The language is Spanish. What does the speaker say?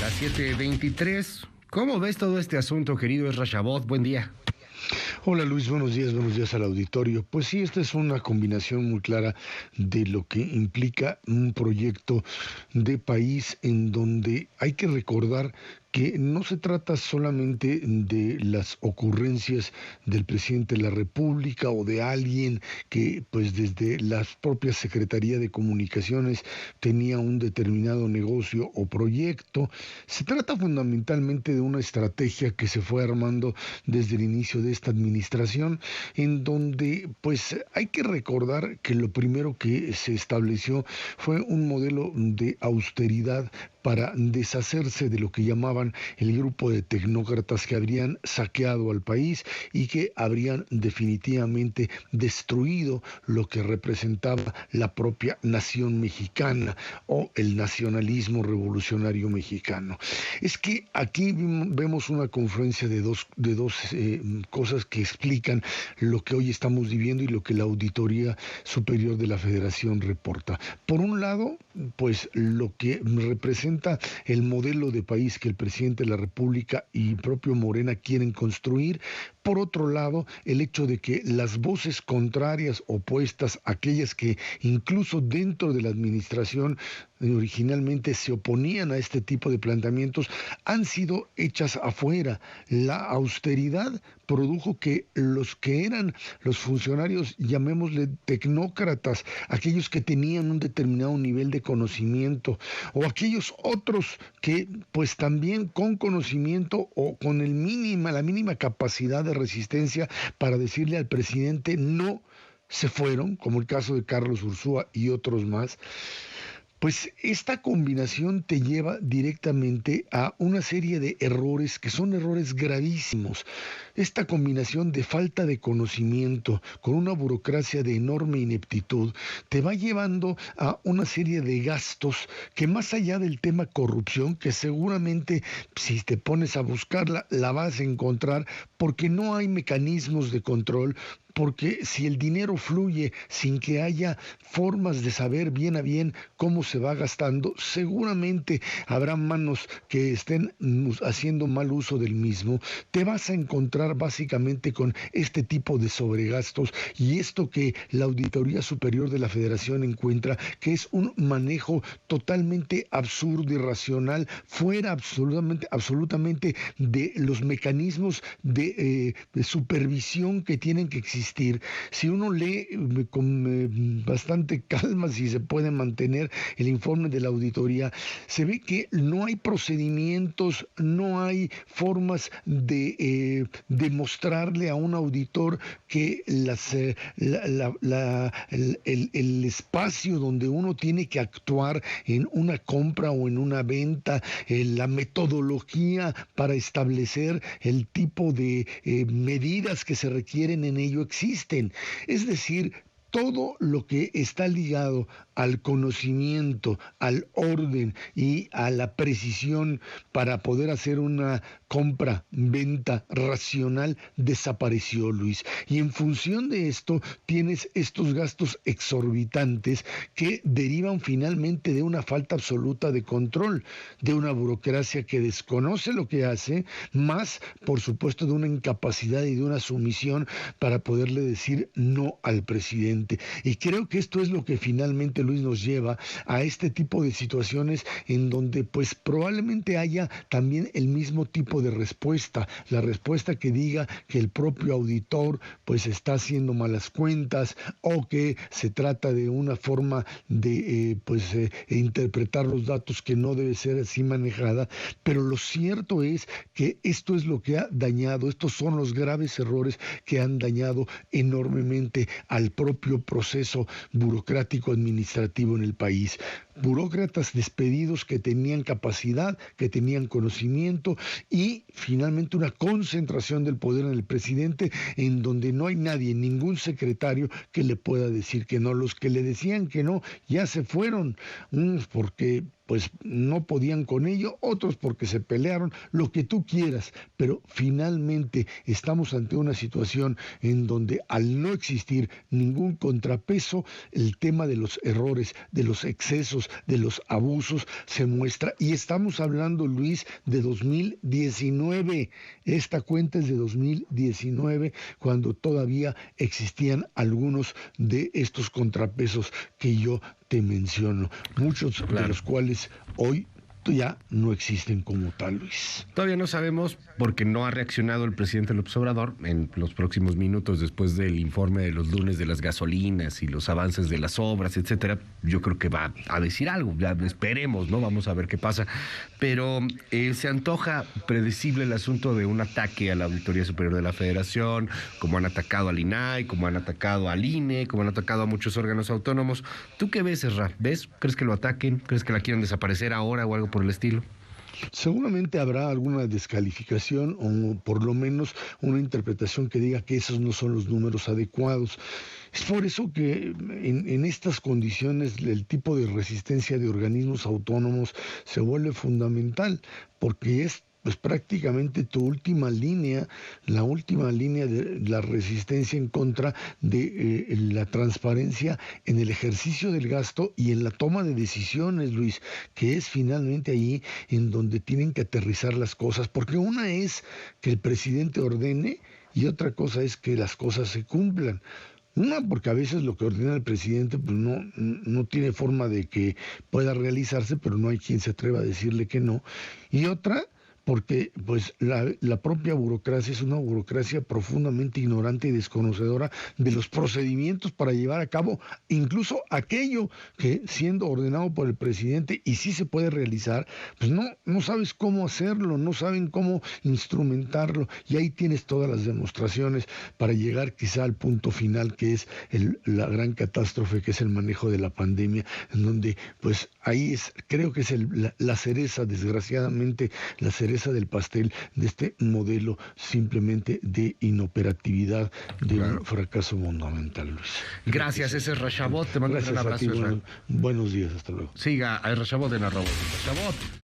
Las 7:23. ¿Cómo ves todo este asunto, querido Ezra Shabot? Buen día. Hola Luis, buenos días al auditorio. Pues sí, esta es una combinación muy clara de lo que implica un proyecto de país en donde hay que recordar que no se trata solamente de las ocurrencias del presidente de la República o de alguien que pues desde la propia Secretaría de Comunicaciones tenía un determinado negocio o proyecto. Se trata fundamentalmente de una estrategia que se fue armando desde el inicio de esta administración, en donde pues hay que recordar que lo primero que se estableció fue un modelo de austeridad para deshacerse de lo que llamaban el grupo de tecnócratas que habrían saqueado al país y que habrían definitivamente destruido lo que representaba la propia nación mexicana o el nacionalismo revolucionario mexicano. Es que aquí vemos una confluencia de dos cosas que explican lo que hoy estamos viviendo y lo que la Auditoría Superior de la Federación reporta. Por un lado, pues lo que representa el modelo de país que el presidente de la República y propio Morena quieren construir. Por otro lado, el hecho de que las voces contrarias, opuestas, aquellas que incluso dentro de la administración originalmente se oponían a este tipo de planteamientos, han sido hechas afuera. La austeridad produjo que los que eran los funcionarios, llamémosle tecnócratas, aquellos que tenían un determinado nivel de conocimiento, o aquellos otros que pues también con conocimiento o con la mínima capacidad de resistencia para decirle al presidente no, se fueron, como el caso de Carlos Ursúa y otros más. Pues esta combinación te lleva directamente a una serie de errores que son errores gravísimos. Esta combinación de falta de conocimiento con una burocracia de enorme ineptitud te va llevando a una serie de gastos que, más allá del tema corrupción, que seguramente si te pones a buscarla la vas a encontrar porque no hay mecanismos de control, porque si el dinero fluye sin que haya formas de saber bien a bien cómo se va gastando, seguramente habrá manos que estén haciendo mal uso del mismo. Te vas a encontrar básicamente con este tipo de sobregastos y esto que la Auditoría Superior de la Federación encuentra que es un manejo totalmente absurdo, irracional, fuera absolutamente de los mecanismos de supervisión que tienen que existir. Si uno lee con bastante calma, si se puede mantener el informe de la auditoría, se ve que no hay procedimientos, no hay formas de demostrarle a un auditor que el espacio donde uno tiene que actuar en una compra o en una venta, la metodología para establecer el tipo de medidas que se requieren en ello existen. Es decir, todo lo que está ligado al conocimiento, al orden y a la precisión para poder hacer una compra, venta racional desapareció, Luis. Y en función de esto tienes estos gastos exorbitantes que derivan finalmente de una falta absoluta de control, de una burocracia que desconoce lo que hace, más por supuesto de una incapacidad y de una sumisión para poderle decir no al presidente. Y creo que esto es lo que finalmente, Luis, nos lleva a este tipo de situaciones en donde pues probablemente haya también el mismo tipo de respuesta, la respuesta que diga que el propio auditor pues está haciendo malas cuentas o que se trata de una forma de interpretar los datos que no debe ser así manejada, pero lo cierto es que esto es lo que ha dañado, estos son los graves errores que han dañado enormemente al propio proceso burocrático administrativo en el país. Burócratas despedidos que tenían capacidad, que tenían conocimiento y finalmente una concentración del poder en el presidente en donde no hay nadie, ningún secretario que le pueda decir que no. Los que le decían que no ya se fueron, unos porque pues no podían con ello, otros porque se pelearon, lo que tú quieras, pero finalmente estamos ante una situación en donde al no existir ningún contrapeso, el tema de los errores, de los excesos, de los abusos se muestra, y estamos hablando, Luis, de 2019. Esta cuenta es de 2019, cuando todavía existían algunos de estos contrapesos que yo te menciono, muchos de los cuales hoy ya no existen como tal, Luis. Todavía no sabemos porque no ha reaccionado el presidente López Obrador en los próximos minutos después del informe de los lunes de las gasolinas y los avances de las obras, etcétera. Yo creo que va a decir algo, ya esperemos, ¿no? Vamos a ver qué pasa. Pero se antoja predecible el asunto de un ataque a la Auditoría Superior de la Federación, como han atacado al INAI, como han atacado al INE, como han atacado a muchos órganos autónomos. ¿Tú qué ves, Esra? ¿Ves? ¿Crees que lo ataquen? ¿Crees que la quieren desaparecer ahora o algo por el estilo? Seguramente habrá alguna descalificación o por lo menos una interpretación que diga que esos no son los números adecuados. Es por eso que en estas condiciones el tipo de resistencia de organismos autónomos se vuelve fundamental, porque es pues prácticamente tu última línea, la última línea de la resistencia en contra de la transparencia en el ejercicio del gasto y en la toma de decisiones, Luis, que es finalmente ahí en donde tienen que aterrizar las cosas, porque una es que el presidente ordene y otra cosa es que las cosas se cumplan. Una, porque a veces lo que ordena el presidente pues no tiene forma de que pueda realizarse, pero no hay quien se atreva a decirle que no. Y otra, porque pues la propia burocracia es una burocracia profundamente ignorante y desconocedora de los procedimientos para llevar a cabo incluso aquello que, siendo ordenado por el presidente y sí se puede realizar, pues no sabes cómo hacerlo, no saben cómo instrumentarlo, y ahí tienes todas las demostraciones para llegar quizá al punto final, que es la gran catástrofe, que es el manejo de la pandemia, en donde pues ahí creo que es la cereza, desgraciadamente, la cereza del pastel de este modelo simplemente de inoperatividad, de un fracaso fundamental, Luis. Gracias, ese es Rashabot. Te mando un gran abrazo. Buenos días, hasta luego. Siga a Rashabot en @Rashabot.